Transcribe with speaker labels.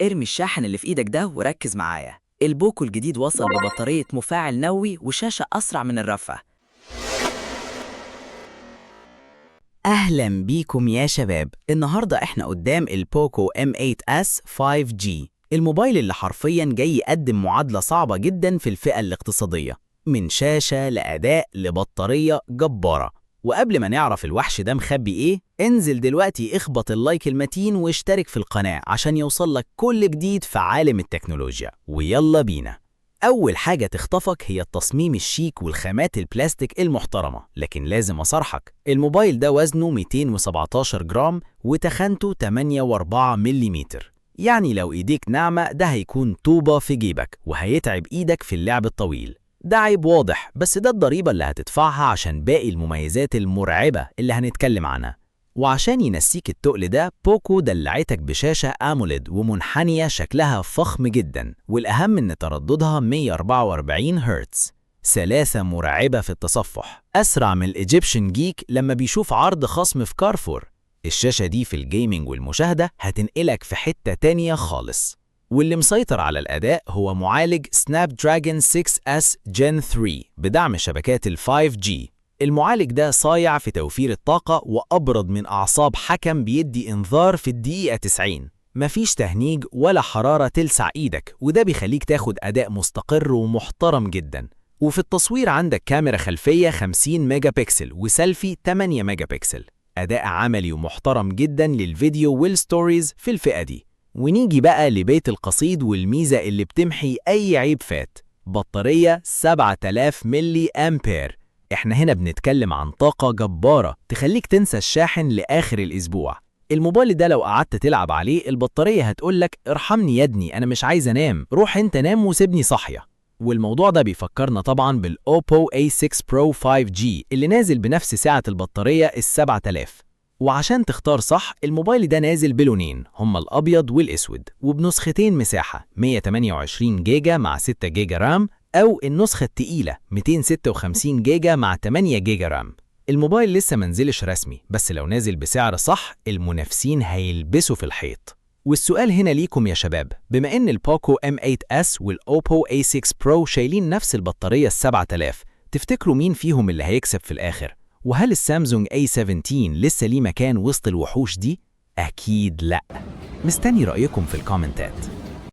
Speaker 1: ارمي الشاحن اللي في ايدك ده وركز معايا. البوكو الجديد وصل ببطارية مفاعل نووي وشاشة أسرع من الرفة.
Speaker 2: أهلا بيكم يا شباب. النهاردة احنا قدام البوكو M8s 5G، الموبايل اللي حرفيا جاي يقدم معادلة صعبة جدا في الفئة الاقتصادية، من شاشة لأداء لبطارية جبارة. وقبل ما نعرف الوحش ده مخبي ايه، انزل دلوقتي اخبط اللايك المتين واشترك في القناة عشان يوصلك كل جديد في عالم التكنولوجيا. ويلا بينا. أول حاجة تخطفك هي التصميم الشيك والخامات البلاستيك المحترمة، لكن لازم أصرحك، الموبايل ده وزنه 217 جرام وتخنته 8.4 ملم. يعني لو إيديك ناعمة ده هيكون طوبة في جيبك وهيتعب إيدك في اللعب الطويل. ده عيب واضح، بس ده الضريبة اللي هتدفعها عشان باقي المميزات المرعبة اللي هنتكلم عنها. وعشان ينسيك التقل ده، بوكو دلعتك بشاشة AMOLED ومنحنية شكلها فخم جدا، والأهم إن ترددها 144 هرتز. سلاسة مرعبة في التصفح، أسرع من الإيجيبشن جيك لما بيشوف عرض خصم في كارفور. الشاشة دي في الجيمنج والمشاهدة هتنقلك في حتة تانية خالص. واللي مسيطر على الأداء هو معالج سناب دراجون 6S Gen 3 بدعم شبكات ال 5G. المعالج ده صايع في توفير الطاقة وأبرد من أعصاب حكم، بيدي إنذار في الدقيقة 90. مفيش تهنيج ولا حرارة تلسع إيدك، وده بيخليك تاخد أداء مستقر ومحترم جدا. وفي التصوير عندك كاميرا خلفية 50 ميجا بكسل وسيلفي 8 ميجا بكسل. أداء عملي ومحترم جدا للفيديو والستوريز في الفئة دي. ونيجي بقى لبيت القصيد والميزة اللي بتمحي أي عيب فات، بطارية 7000 ملي أمبير. احنا هنا بنتكلم عن طاقة جبارة تخليك تنسى الشاحن لآخر الأسبوع. الموبايل ده لو قعدت تلعب عليه البطارية هتقولك ارحمني يا ابني، أنا مش عايز أنام، روح انت نام وسيبني صاحية. والموضوع ده بيفكرنا طبعا بالأوبو A6 Pro 5G اللي نازل بنفس سعة البطارية ال7000. وعشان تختار صح، الموبايل ده نازل بلونين، هما الأبيض والأسود، وبنسختين مساحة 128 جيجا مع 6 جيجا رام، أو النسخة التقيلة 256 جيجا مع 8 جيجا رام. الموبايل لسه منزلش رسمي، بس لو نازل بسعر صح المنافسين هيلبسوا في الحيط. والسؤال هنا ليكم يا شباب، بما ان البوكو M8s والأوبو A6 Pro شايلين نفس البطارية ال7000، تفتكروا مين فيهم اللي هيكسب في الآخر؟ وهل السامسونج A17 لسه ليه مكان وسط الوحوش دي؟ أكيد لأ. مستني رأيكم في الكومنتات.